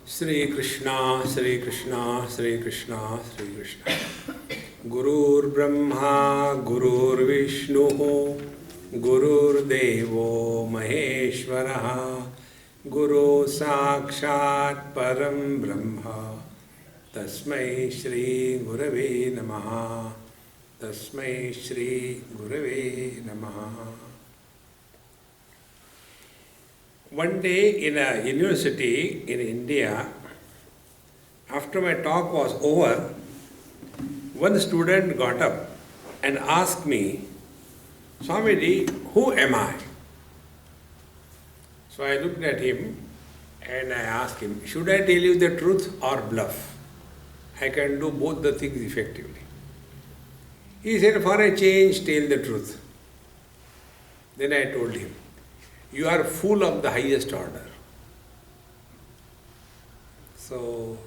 Shri Krishna, Shri Krishna, Shri Krishna, Shri Krishna. Gurur Brahma, Gurur Vishnu, Gurur Devo Maheshwaraha, Guru Sakshat Param Brahma, Tasmai Shri Gurave Namaha, Tasmai Shri Gurave Namaha. One day in a university in India, after my talk was over, one student got up and asked me, Swamiji, who am I? So I looked at him and I asked him, should I tell you the truth or bluff? I can do both the things effectively. He said, for a change, tell the truth. Then I told him, you are fool of the highest order. So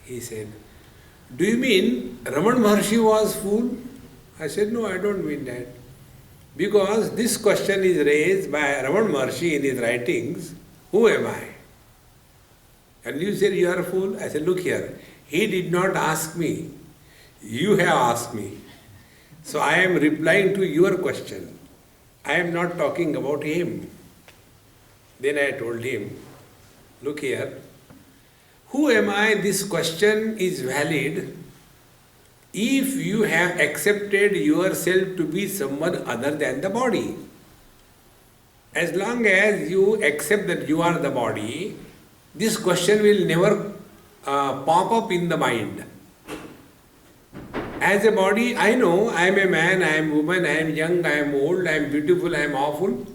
he said, do you mean Ramana Maharshi was fool? I said, no, I don't mean that. Because this question is raised by Ramana Maharshi in his writings, who am I? And you said you are a fool? I said, look here, he did not ask me, you have asked me. So I am replying to your question. I am not talking about him. Then I told him, look here, who am I? This question is valid if you have accepted yourself to be someone other than the body. As long as you accept that you are the body, this question will never pop up in the mind. As a body, I know I am a man, I am a woman, I am young, I am old, I am beautiful, I am awful.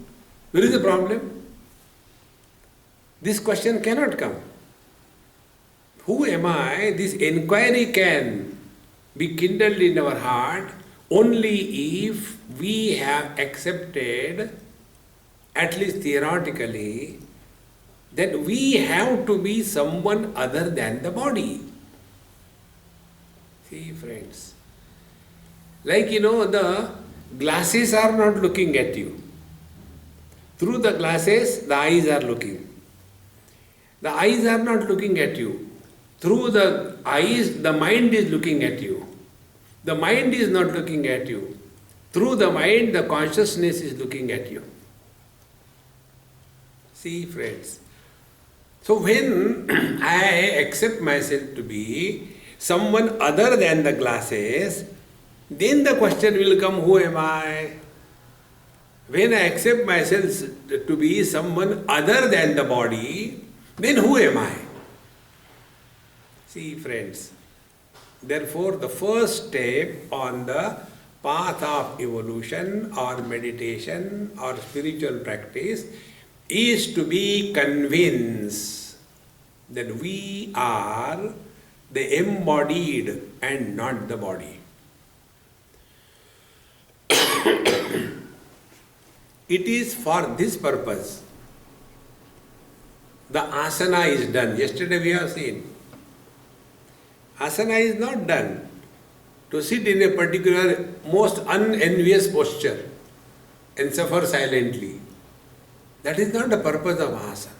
Where is the problem? This question cannot come. Who am I? This inquiry can be kindled in our heart only if we have accepted, at least theoretically, that we have to be someone other than the body. See, friends, like the glasses are not looking at you. Through the glasses, the eyes are looking. The eyes are not looking at you. Through the eyes, the mind is looking at you. The mind is not looking at you. Through the mind, the consciousness is looking at you. See, friends. So when I accept myself to be someone other than the glasses, then the question will come, who am I? When I accept myself to be someone other than the body, then who am I? See, friends, therefore the first step on the path of evolution or meditation or spiritual practice is to be convinced that we are the embodied and not the body. It is for this purpose the asana is done. Yesterday we have seen. Asana is not done to sit in a particular most unenvious posture and suffer silently. That is not the purpose of asana.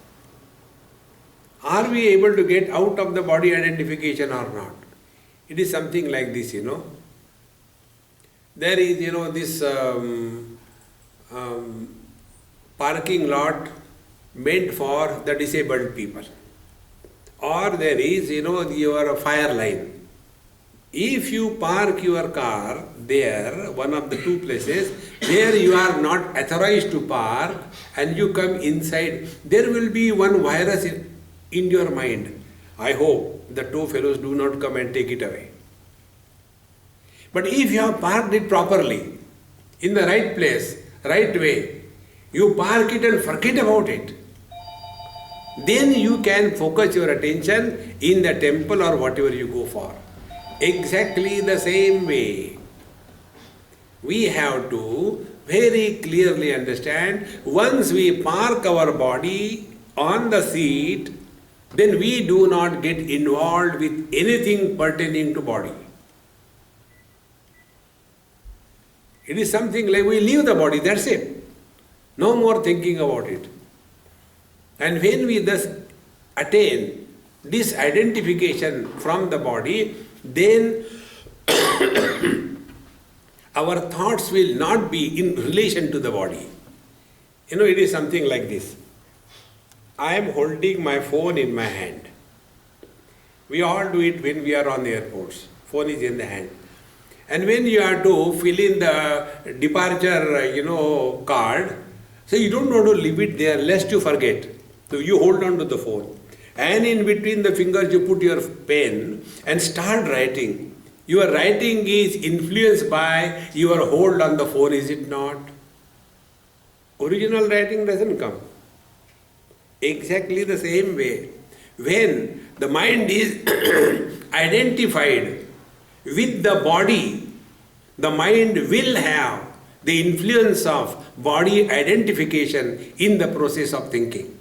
Are we able to get out of the body identification or not? It is something like this, There is, this parking lot meant for the disabled people. Or there is, your fire line. If you park your car there, one of the two places, there you are not authorized to park and you come inside, there will be one virus in your mind. I hope the two fellows do not come and take it away. But if you have parked it properly, in the right place, right way, you park it and forget about it, then you can focus your attention in the temple or whatever you go for. Exactly the same way, we have to very clearly understand, once we park our body on the seat, then we do not get involved with anything pertaining to body. It is something like we leave the body, that's it. No more thinking about it. And when we thus attain disidentification from the body, then our thoughts will not be in relation to the body. You know, it is something like this. I am holding my phone in my hand. We all do it when we are on the airports. Phone is in the hand. And when you have to fill in the departure, card, so you don't want to leave it there lest you forget. So you hold on to the phone. And in between the fingers you put your pen and start writing. Your writing is influenced by your hold on the phone, is it not? Original writing doesn't come. Exactly the same way. When the mind is identified with the body, the mind will have the influence of body identification in the process of thinking.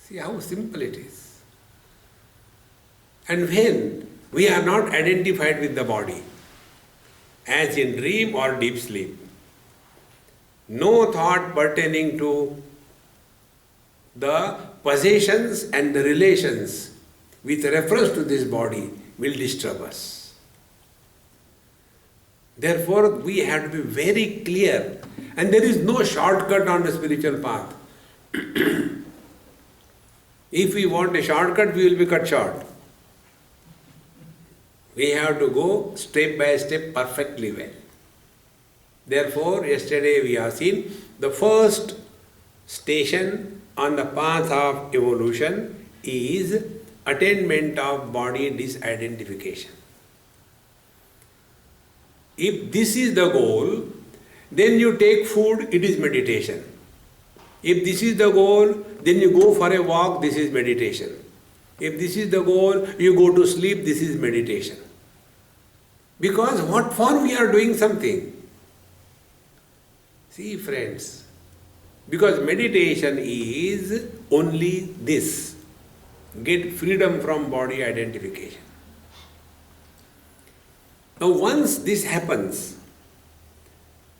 See how simple it is. And when we are not identified with the body, as in dream or deep sleep, no thought pertaining to the possessions and the relations with reference to this body will disturb us. Therefore, we have to be very clear, and there is no shortcut on the spiritual path. If we want a shortcut, we will be cut short. We have to go step by step perfectly well. Therefore, yesterday we have seen the first station on the path of evolution is attainment of body disidentification. If this is the goal, then you take food, it is meditation. If this is the goal, then you go for a walk, this is meditation. If this is the goal, you go to sleep, this is meditation. Because what for we are doing something? See friends, because meditation is only this, get freedom from body identification. Now once this happens,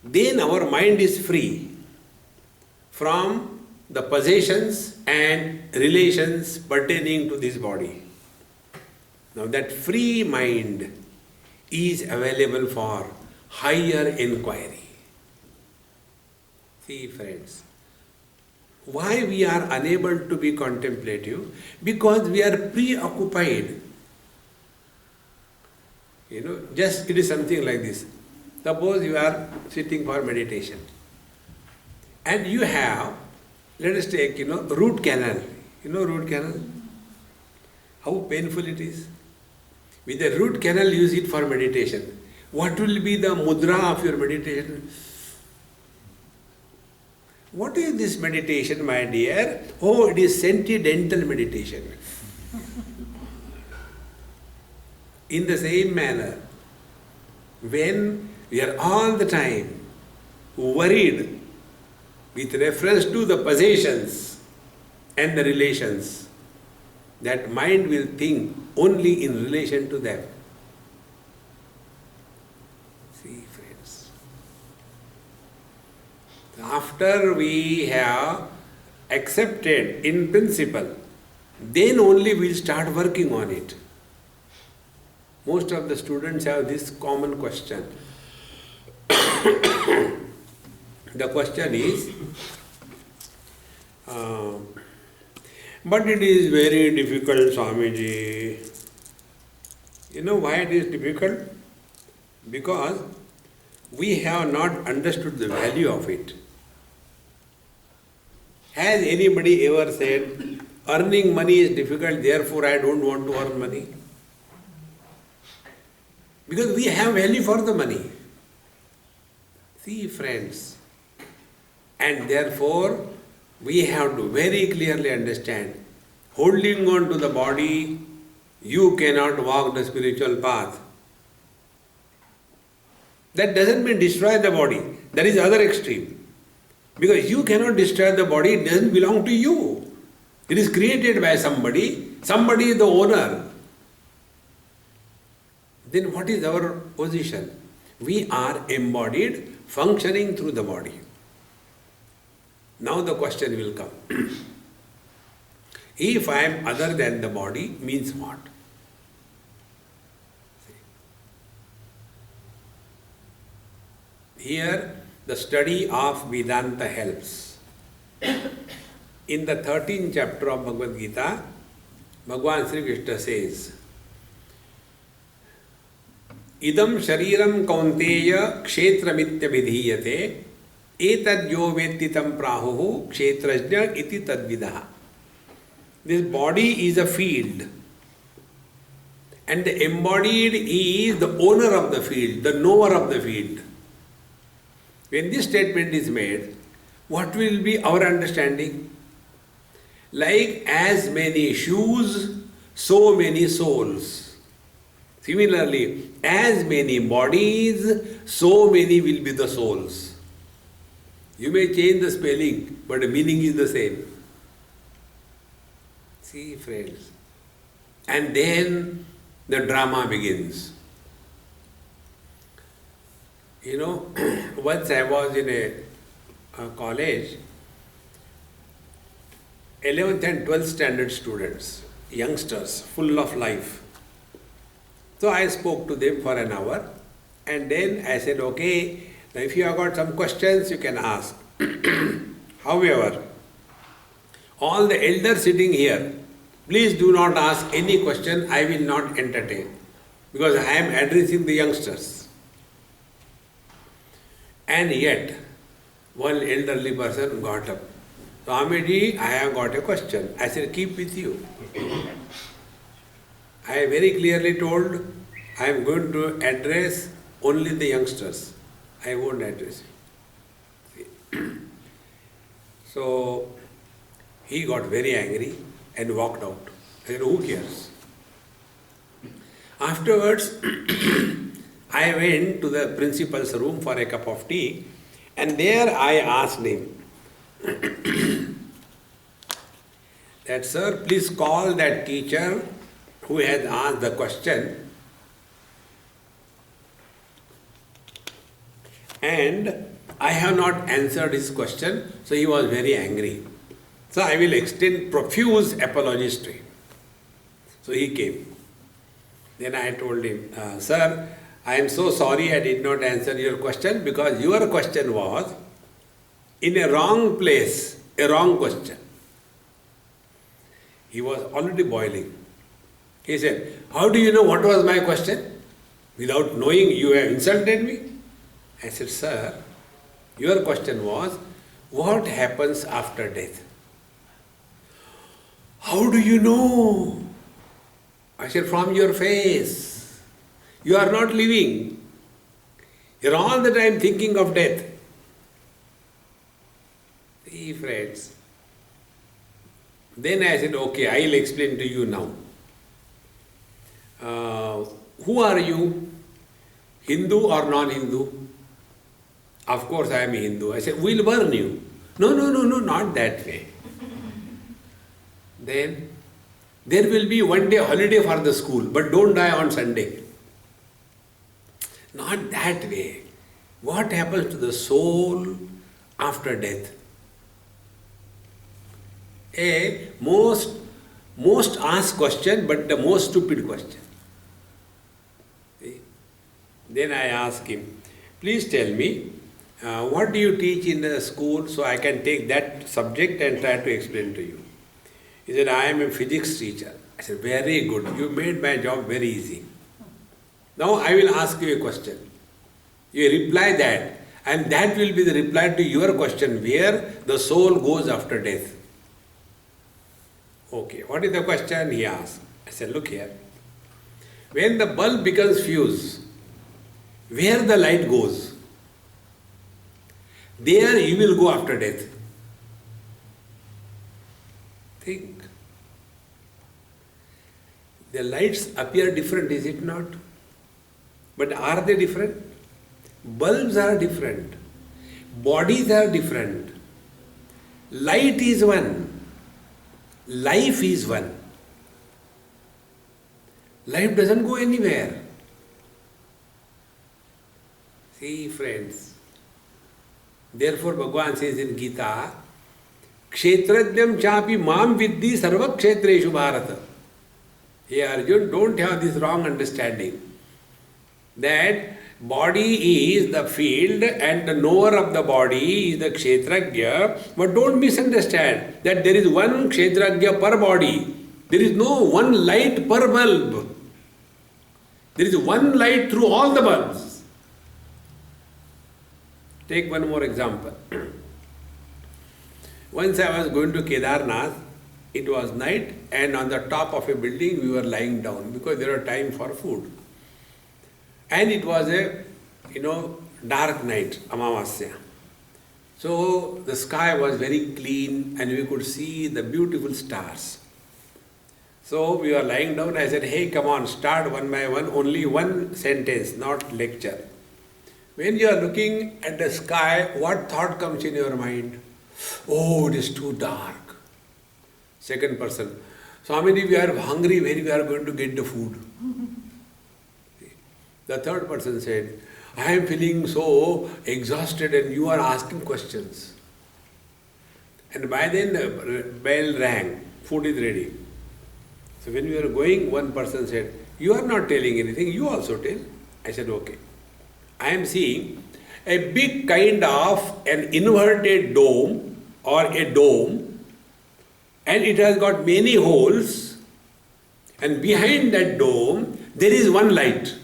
then our mind is free from the possessions and relations pertaining to this body. Now that free mind is available for higher inquiry. See friends, why we are unable to be contemplative? Because we are preoccupied. Just it is something like this. Suppose you are sitting for meditation and you have, let us take, root canal. Root canal? How painful it is. With the root canal, use it for meditation. What will be the mudra of your meditation? What is this meditation, my dear? Oh, it is sentimental meditation. In the same manner, when we are all the time worried with reference to the possessions and the relations, that mind will think only in relation to them. See, friends. After we have accepted in principle, then only we will start working on it. Most of the students have this common question. The question is, but it is very difficult, Swamiji. You know why it is difficult? Because we have not understood the value of it. Has anybody ever said, earning money is difficult, therefore I don't want to earn money? Because we have value for the money. See, friends, and therefore we have to very clearly understand, holding on to the body, you cannot walk the spiritual path. That doesn't mean destroy the body. That is other extreme. Because you cannot destroy the body, it doesn't belong to you. It is created by somebody. Somebody is the owner. Then what is our position? We are embodied, functioning through the body. Now the question will come. If I am other than the body, means what? Here, the study of Vedanta helps. In the 13th chapter of Bhagavad Gita, Bhagavan Sri Krishna says, Idam shariram kaunteya kshetramitya vidhiyate etad yo vettitam prahuhu kshetrajna iti tadvidaha. This body is a field, and the embodied is the owner of the field, the knower of the field. When this statement is made, what will be our understanding? Like as many shoes, so many souls. Similarly, as many bodies, so many will be the souls. You may change the spelling, but the meaning is the same. See, friends. And then the drama begins. You know, once I was in a college, 11th and 12th standard students, youngsters, full of life. So I spoke to them for an hour, and then I said, okay, now if you have got some questions, you can ask. However, all the elders sitting here, please do not ask any question, I will not entertain, because I am addressing the youngsters. And yet, one elderly person got up. Swamiji, I have got a question. I said, keep with you. I very clearly told, I am going to address only the youngsters. I won't address you. So, he got very angry and walked out. I said, who cares? Afterwards, I went to the principal's room for a cup of tea, and there I asked him that, sir, please call that teacher who has asked the question, and I have not answered his question, so he was very angry. So I will extend profuse apologies to him. So he came. Then I told him, sir, I am so sorry I did not answer your question because your question was in a wrong place, a wrong question. He was already boiling. He said, how do you know what was my question? Without knowing, you have insulted me? I said, sir, your question was, what happens after death? How do you know? I said, from your face. You are not living. You are all the time thinking of death. See, friends. Then I said, okay, I will explain to you now. Who are you? Hindu or non-Hindu? Of course I am a Hindu. I said, we'll burn you. No, not that way. Then, there will be one day holiday for the school, but don't die on Sunday. Not that way. What happens to the soul after death? A most asked question, but the most stupid question. See? Then I asked him, please tell me, what do you teach in the school so I can take that subject and try to explain to you? He said, I am a physics teacher. I said, very good. You made my job very easy. Now I will ask you a question. You reply that, and that will be the reply to your question, where the soul goes after death. Okay, what is the question? He asked. I said, look here. When the bulb becomes fused, where the light goes, there you will go after death. Think. The lights appear different, is it not? But are they different? Bulbs are different. Bodies are different. Light is one. Life is one. Life doesn't go anywhere. See, friends. Therefore, Bhagavan says in Gita, Kshetrajnam chapi mam vidhi sarva kshetreshu Bharata. Hey Arjun, don't have this wrong understanding. That body is the field and the knower of the body is the Kshetrajna, but don't misunderstand that there is one Kshetrajna per body. There is no one light per bulb. There is one light through all the bulbs. Take one more example. Once I was going to Kedarnath, it was night and on the top of a building we were lying down because there was time for food. And it was a, dark night, Amavasya. So the sky was very clean and we could see the beautiful stars. So we were lying down, I said, hey, come on, start one by one, only one sentence, not lecture. When you are looking at the sky, what thought comes in your mind? Oh, it is too dark. Second person, Swamiji, we are hungry, where we are going to get the food? The third person said, I am feeling so exhausted and you are asking questions. And by then the bell rang, food is ready. So when we were going, one person said, you are not telling anything, you also tell. I said, okay. I am seeing a big kind of an inverted dome or a dome, and it has got many holes, and behind that dome there is one light.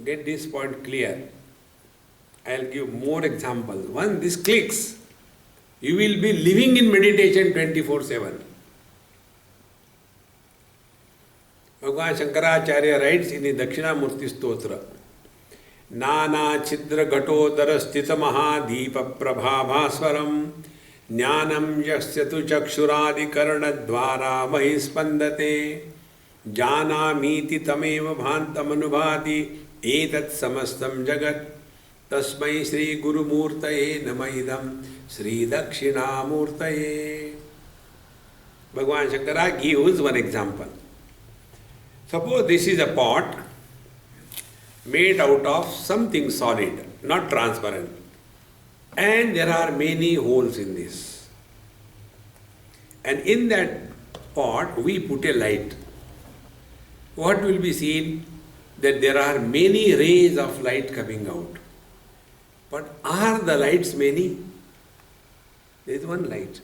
Get this point clear. I will give more examples. One, this clicks. You will be living in meditation 24/7. Bhagavan Shankaracharya writes in the Dakshinamurti Stotra, Nana Chidra Ghatodara Sthita Mahadeepa Prabhavaswaram Jnanam Yasyatu Chakshuradi Karna Dvara Mahispandate Jana Miti Tameva Bhantam Anubhati Etat Samastam Jagat Tasmai Sri Guru Murtaye Namaidam Sri Dakshinamurtaye. Bhagavan Shankara gives one example. Suppose this is a pot made out of something solid, not transparent, and there are many holes in this. And in that pot we put a light. What will be seen? That there are many rays of light coming out. But are the lights many? There is one light.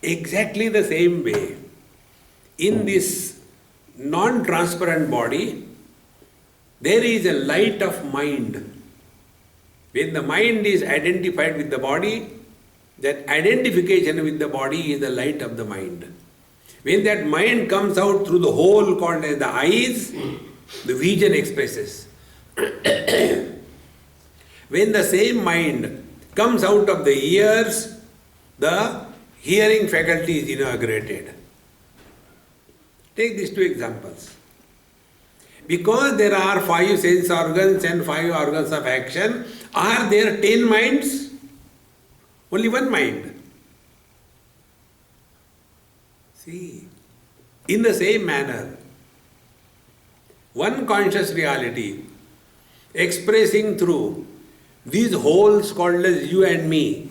Exactly the same way, in this non-transparent body, there is a light of mind. When the mind is identified with the body, that identification with the body is the light of the mind. When that mind comes out through the hole called as the eyes, the vision expresses. When the same mind comes out of the ears, the hearing faculty is inaugurated. Take these two examples. Because there are 5 sense organs and 5 organs of action, are there 10 minds? Only one mind. See, in the same manner, one conscious reality expressing through these holes called as you and me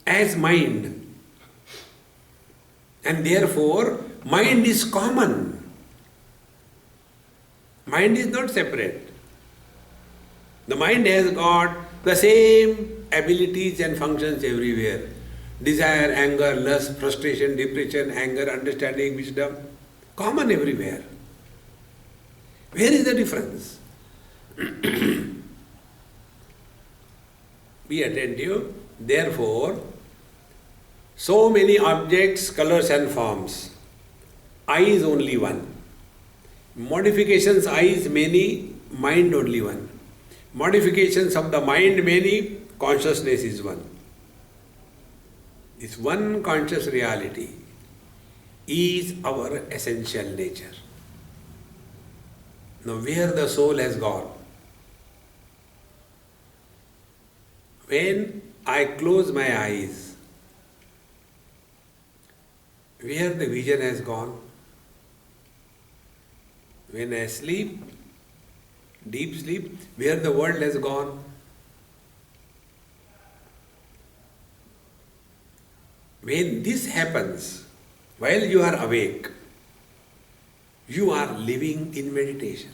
as mind. And therefore, mind is common. Mind is not separate. The mind has got the same abilities and functions everywhere. Desire, anger, lust, frustration, depression, anger, understanding, wisdom. Common everywhere. Where is the difference? Be attentive. Therefore, so many objects, colors and forms. I is only one. Modifications I is many, mind only one. Modifications of the mind many, consciousness is one. This one conscious reality is our essential nature. Now where the soul has gone? When I close my eyes, where the vision has gone? When I sleep, Deep sleep, where the world has gone. When this happens, while you are awake, you are living in meditation.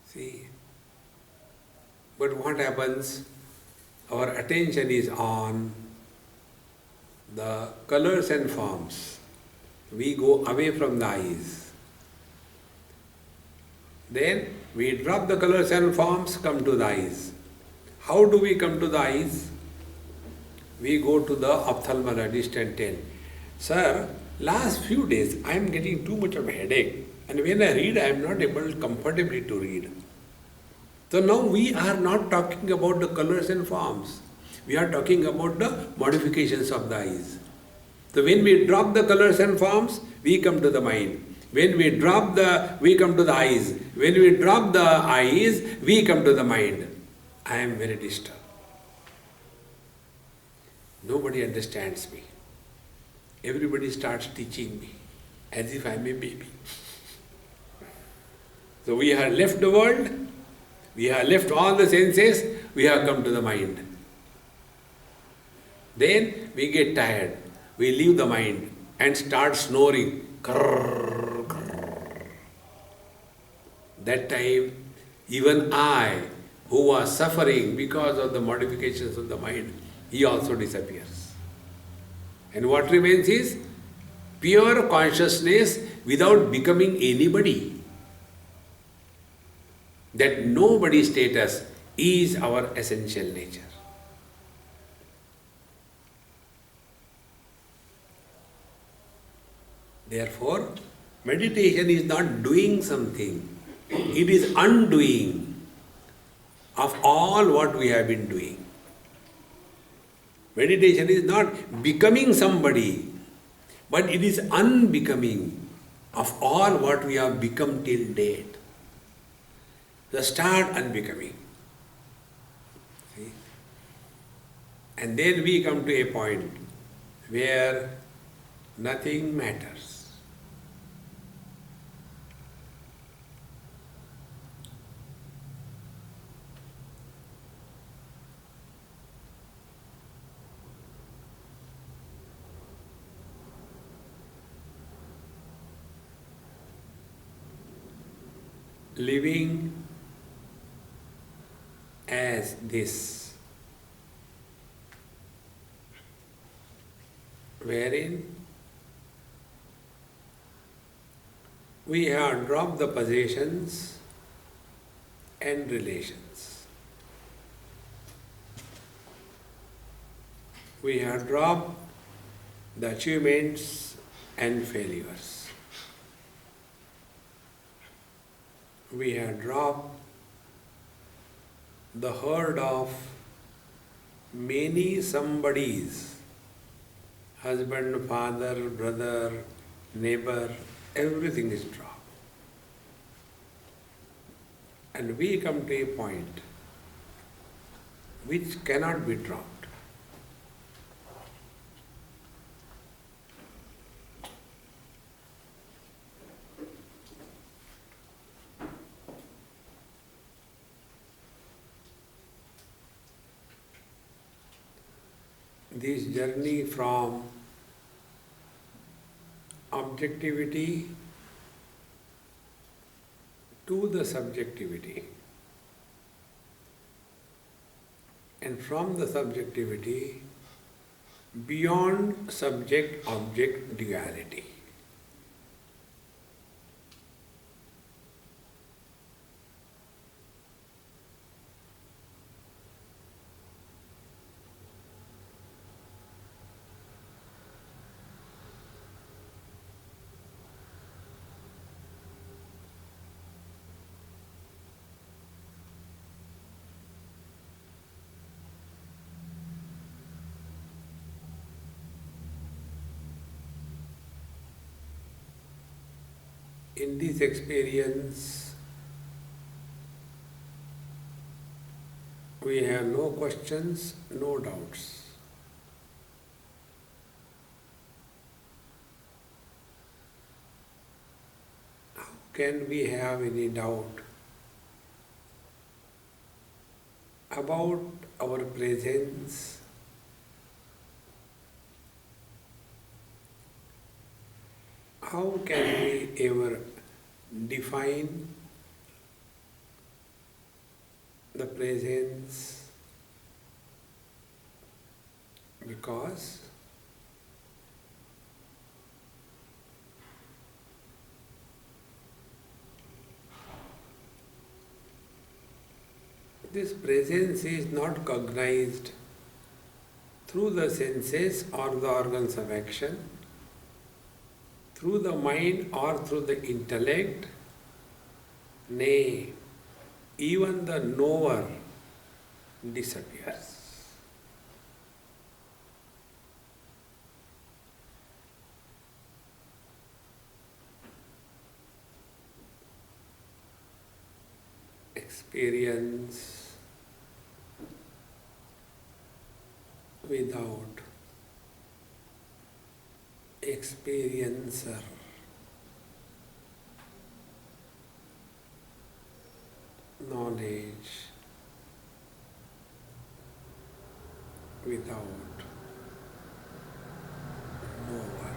See? But what happens? Our attention is on the colors and forms. We go away from the eyes. Then we drop the colors and forms, come to the eyes. How do we come to the eyes? We go to the ophthalmologist and tell, "Sir, last few days I am getting too much of a headache, and when I read I am not able comfortably to read." So now we are not talking about the colors and forms. We are talking about the modifications of the eyes. So when we drop the colors and forms, we come to the mind. When we we come to the eyes. When we drop the eyes, we come to the mind. I am very disturbed. Nobody understands me. Everybody starts teaching me as if I am a baby. So we have left the world, we have left all the senses, we have come to the mind. Then we get tired, we leave the mind and start snoring. Krrr, krrr. That time, even I, who was suffering because of the modifications of the mind, he also disappears. And what remains is pure consciousness without becoming anybody. That nobody status is our essential nature. Therefore, meditation is not doing something, it is undoing of all what we have been doing. Meditation is not becoming somebody, but it is unbecoming of all what we have become till date. So start unbecoming. See? And then we come to a point where nothing matters. Living as this, wherein we have dropped the possessions and relations. We have dropped the achievements and failures. We have dropped the herd of many somebodies, husband, father, brother, neighbor, everything is dropped. And we come to a point which cannot be dropped. This journey from objectivity to the subjectivity, and from the subjectivity beyond subject-object duality. In this experience, we have no questions, no doubts. can we have any doubt about our presence? How can we ever define the presence? Because this presence is not cognized through the senses or the organs of action, through the mind or through the intellect. Nay, even the knower disappears. Experience without experiencer. Knowledge without knower.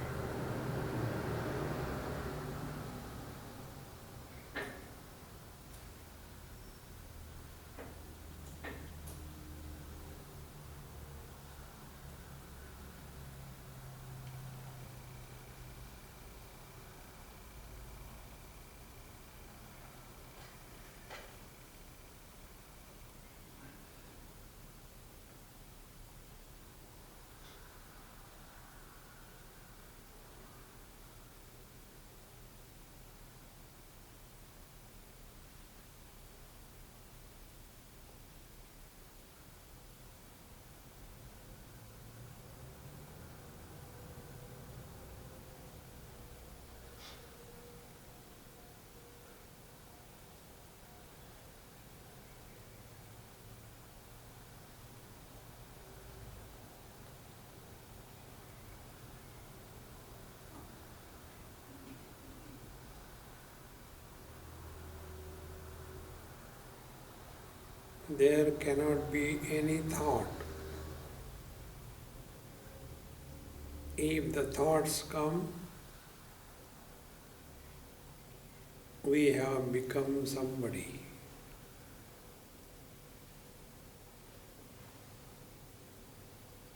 There cannot be any thought. If the thoughts come, we have become somebody.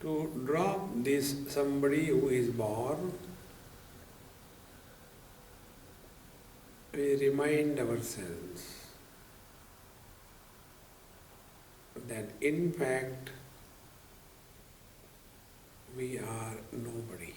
To drop this somebody who is born, we remind ourselves that in fact we are nobody.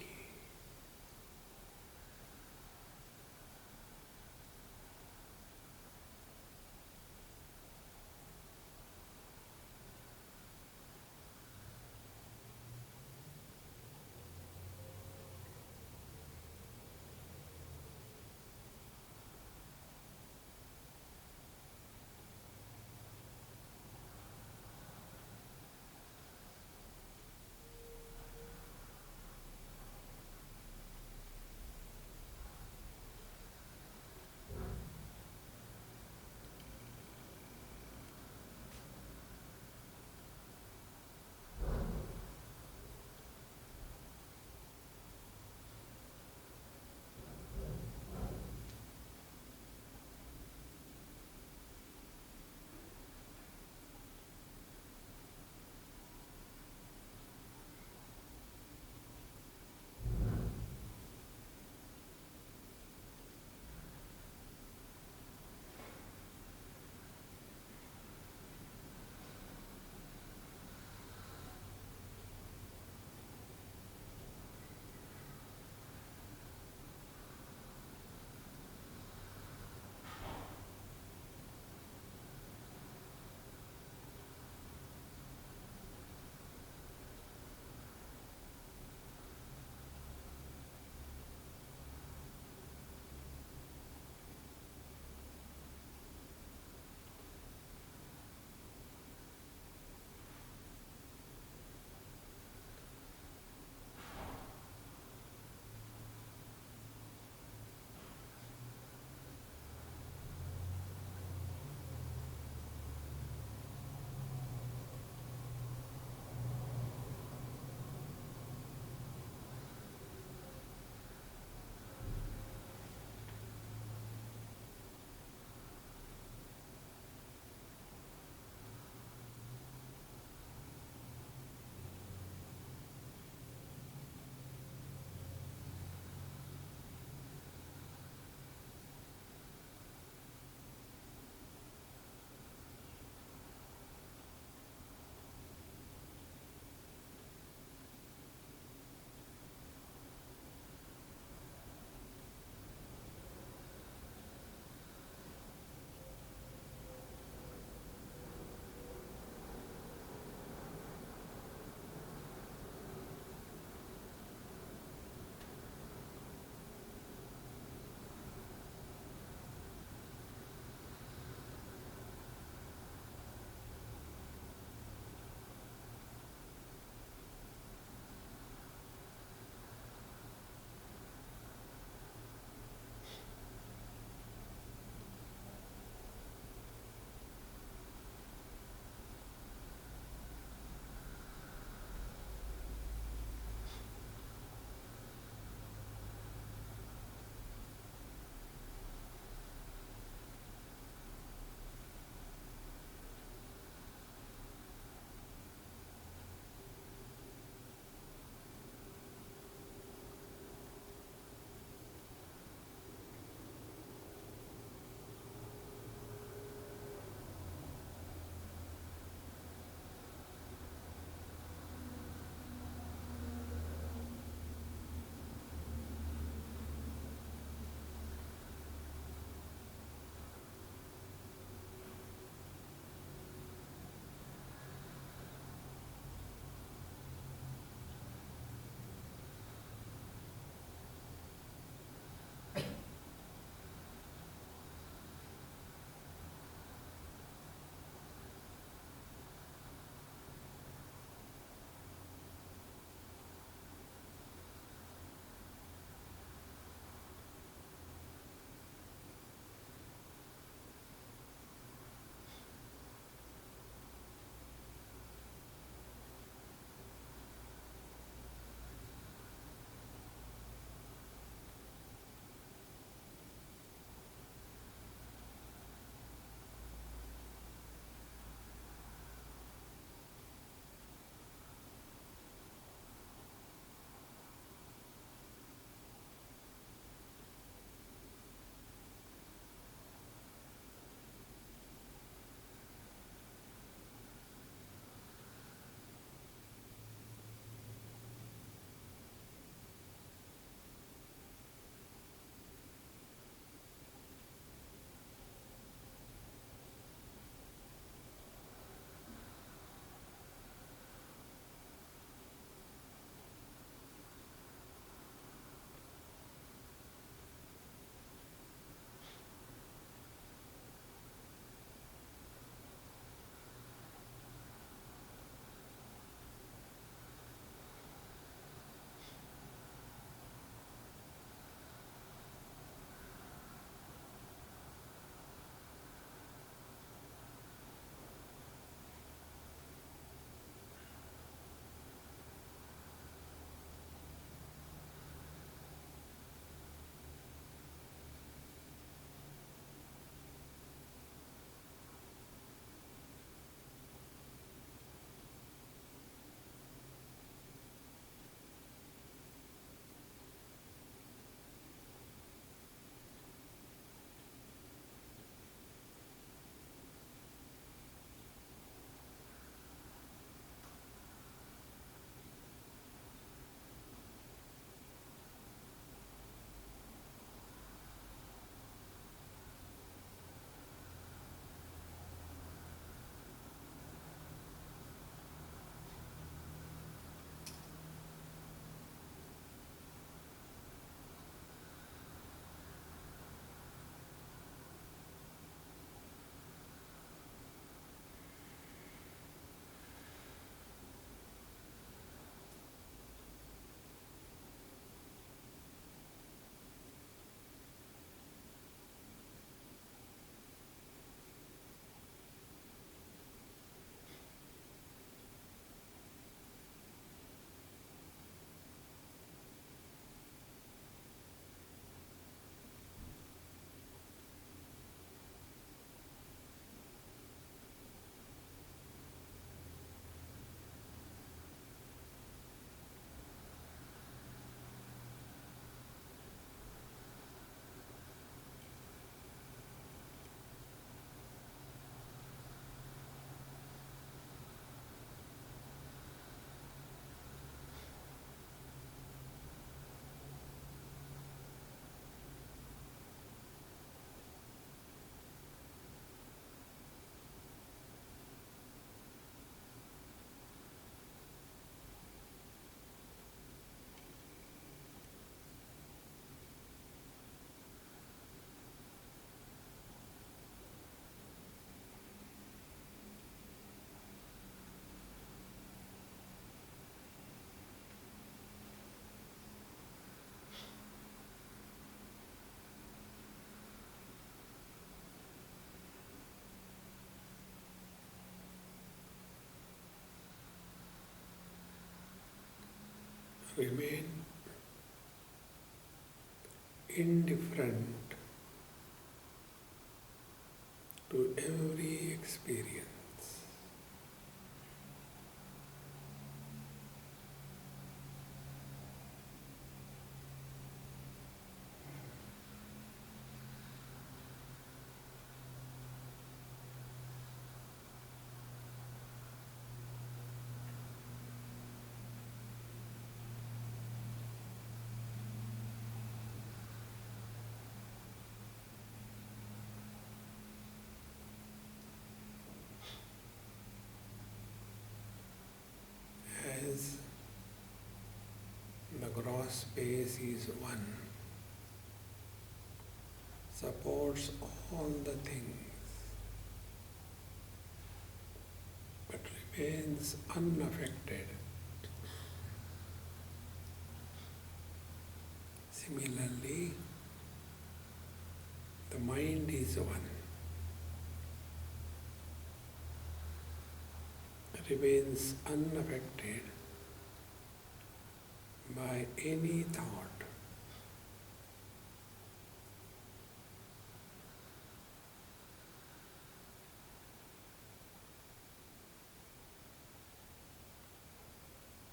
remain indifferent to every experience. As the gross space is one, supports all the things, but remains unaffected. Similarly, the mind is one, remains unaffected by any thought.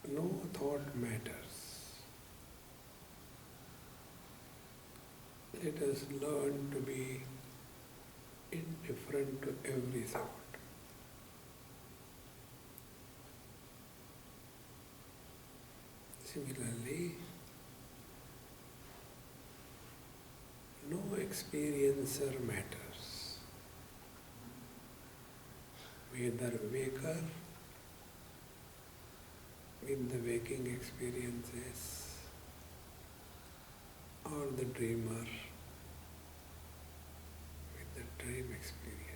No thought matters. Let us learn to be indifferent to every thought. Similarly, no experiencer matters, whether waker with the waking experiences or the dreamer with the dream experiences.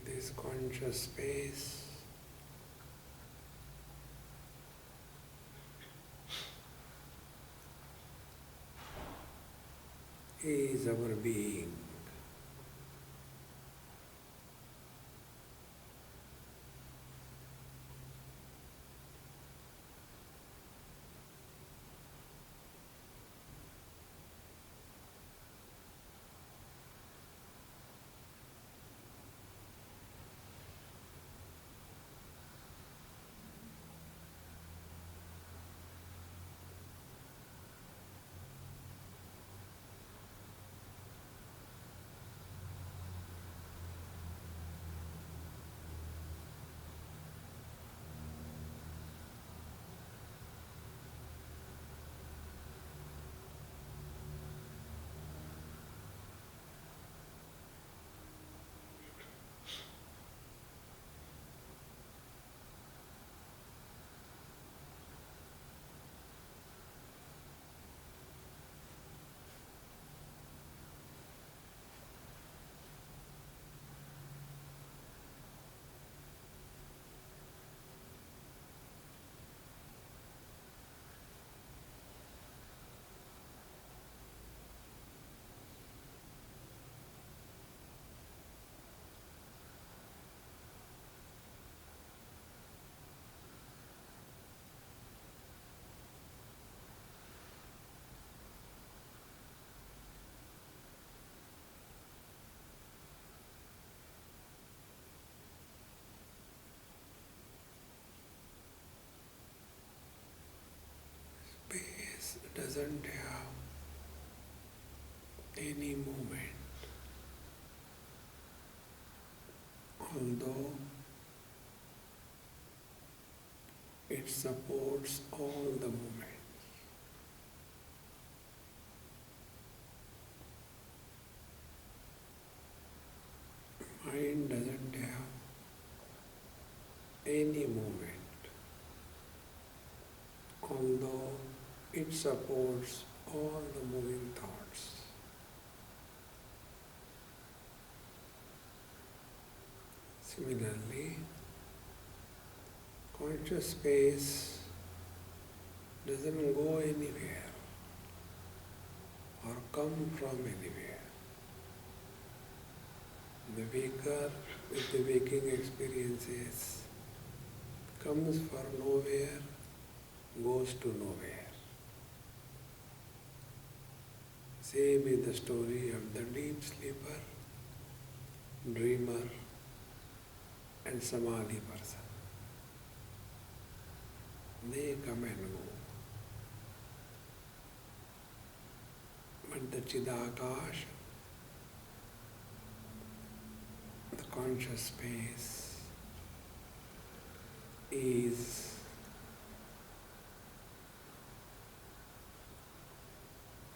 This conscious space is our being. Space doesn't have any movement, although it supports all the movements. Mind doesn't have any movement, although it supports all the moving thoughts. Similarly, conscious space doesn't go anywhere or come from anywhere. The waker with the waking experiences comes from nowhere, goes to nowhere. Same is the story of the deep sleeper, dreamer and samadhi person. They come and go. But the Chidakash, the conscious space, is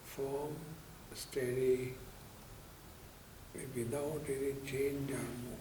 firm, steady, without any change or movement.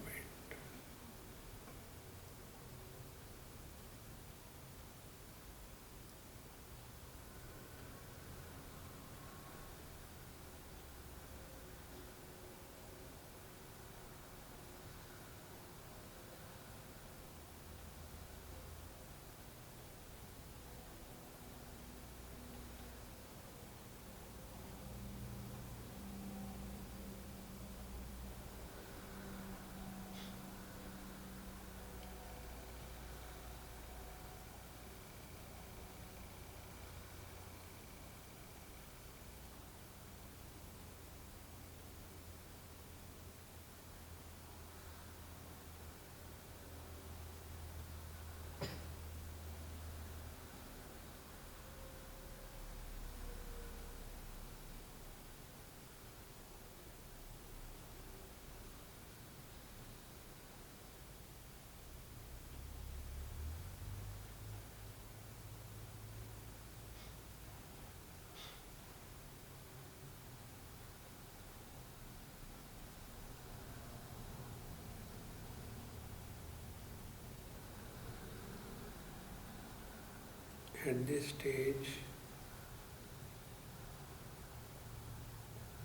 At this stage,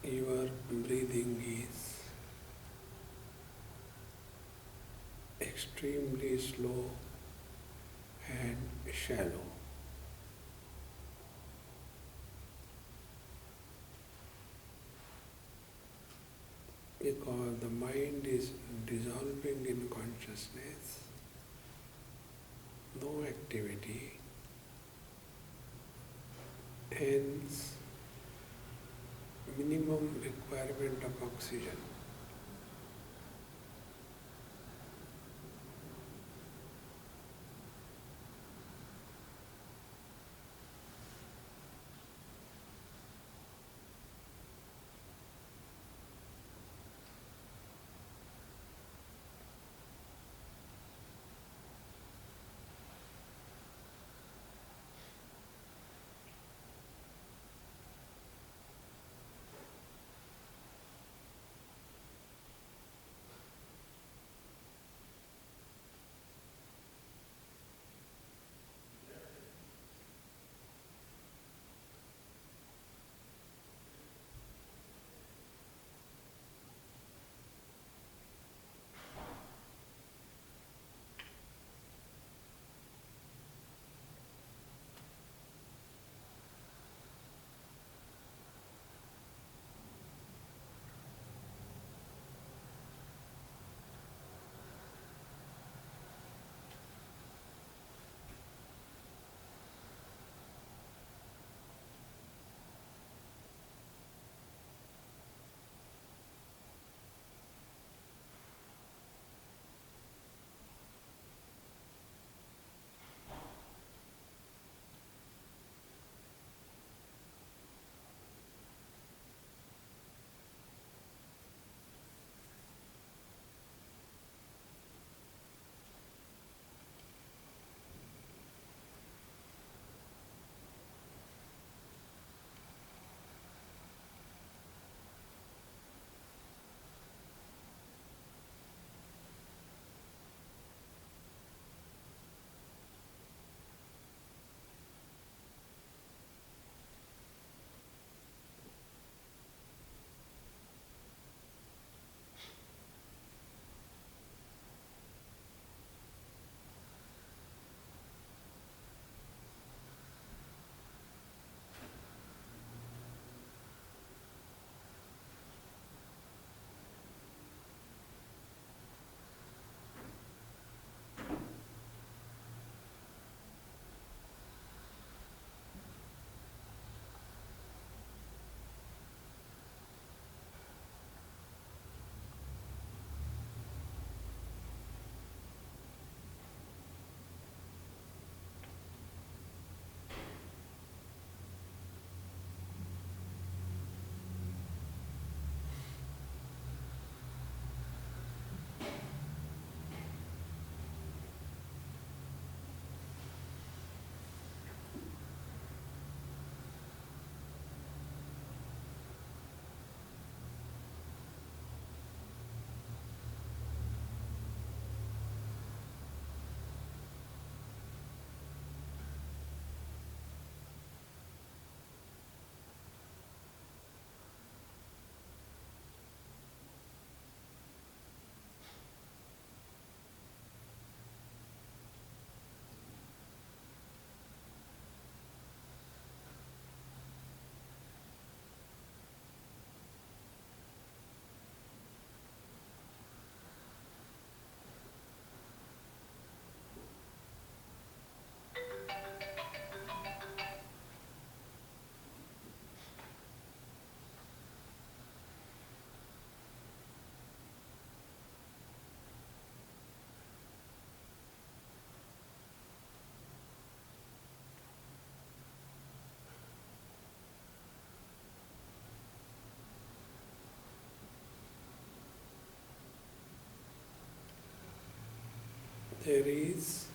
your breathing is extremely slow and shallow. Because the mind is dissolving in consciousness, no activity, hence minimum requirement of oxygen. there is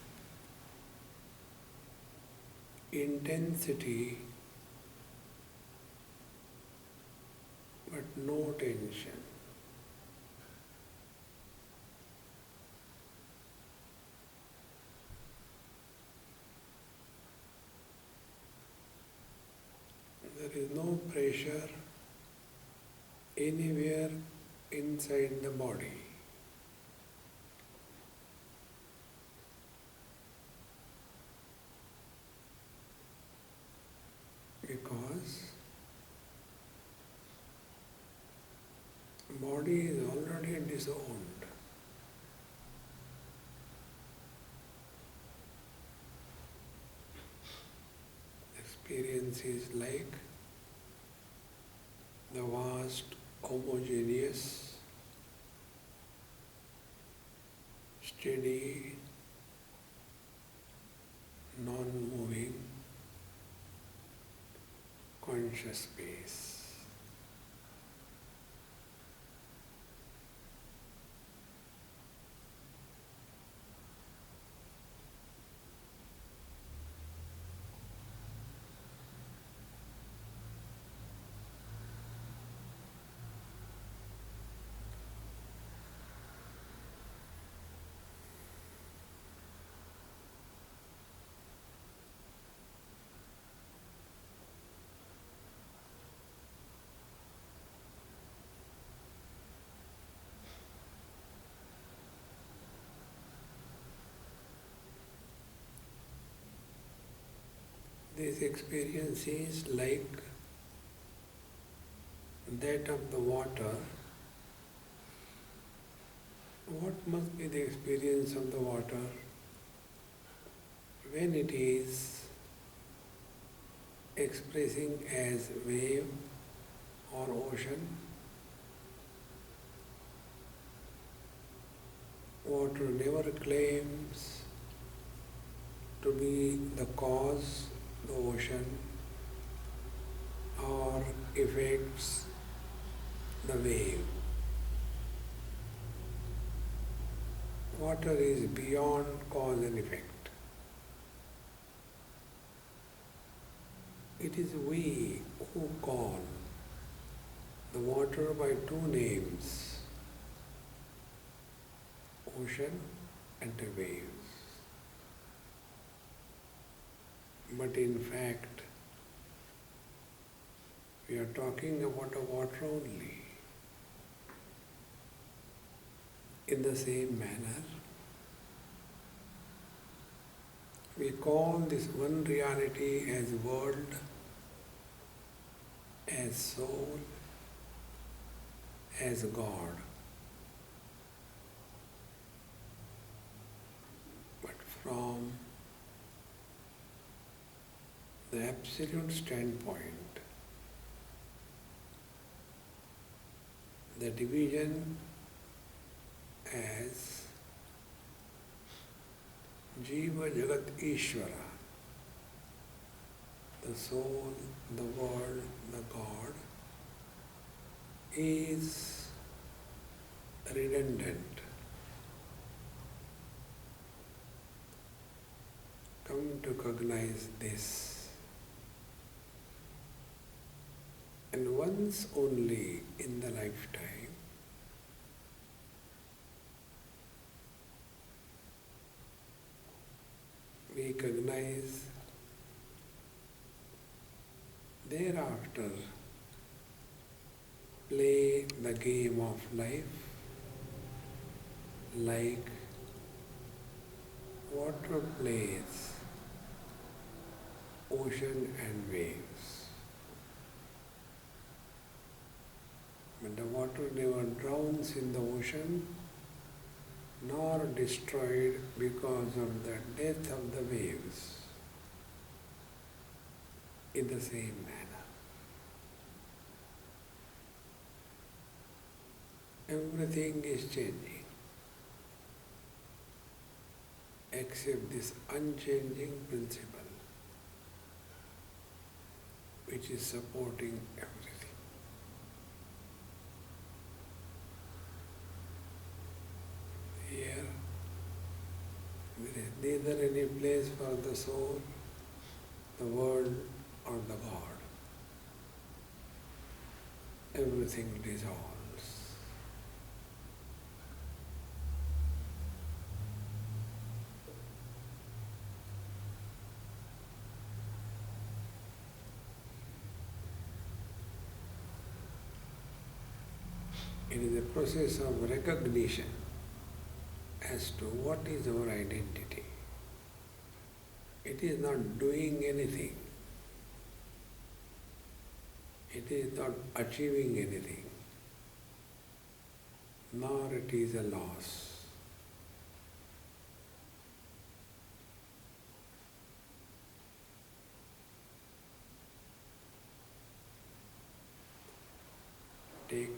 intensity but no tension. There is no pressure anywhere inside the body. Because body is already disowned. Experience is like the vast, homogeneous, steady, non-moving, conscious space. This experience is like that of the water. What must be the experience of the water when it is expressing as wave or ocean? Water never claims to be the cause, the ocean, or affects the wave. Water is beyond cause and effect. It is we who call the water by two names, ocean and the waves. But in fact, we are talking about a water only. In the same manner, we call this one reality as world, as soul, as God. But from the absolute standpoint, the division as Jiva Jagat Ishvara, the soul, the world, the God, is redundant. Come to recognize this. And once only in the lifetime, we recognize, thereafter play the game of life like water plays ocean and waves. But the water never drowns in the ocean nor destroyed because of the death of the waves. In the same manner, everything is changing except this unchanging principle which is supporting everything. Here, neither any place for the soul, the world, or the God. Everything dissolves. It is a process of recognition as to what is our identity. It is not doing anything. It is not achieving anything, nor it is a loss. Take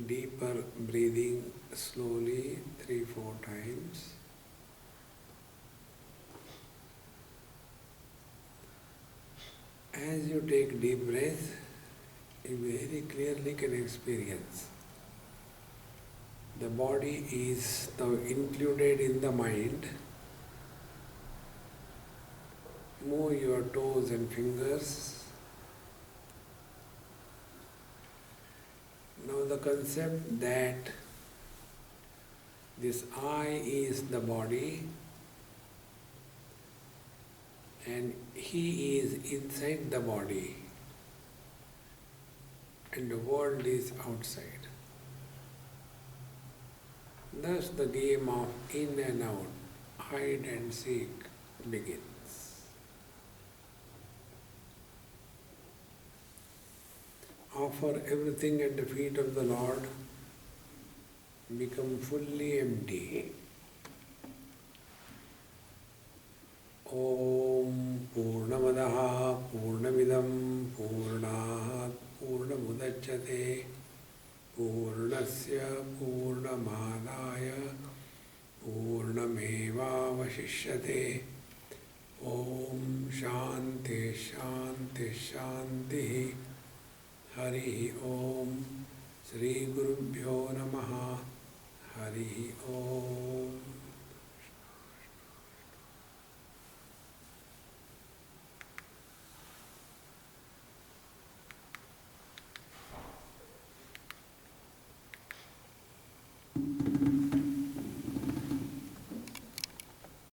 deeper breathing slowly 3-4 times. As you take deep breath, you very clearly can experience the body is now included in the mind. Move your toes and fingers. Now the concept that this I is the body and he is inside the body and the world is outside. Thus the game of in and out, hide and seek begins. Offer everything at the feet of the Lord. Become fully empty. Om Purnamadaha Purnamidam Purnat Purnamudachyate Purnasya Purnamadaya Purnamevavashishyate. Om Shanti Shanti Shanti. Hari Om. Shri Gurubhyo Namaha. Hari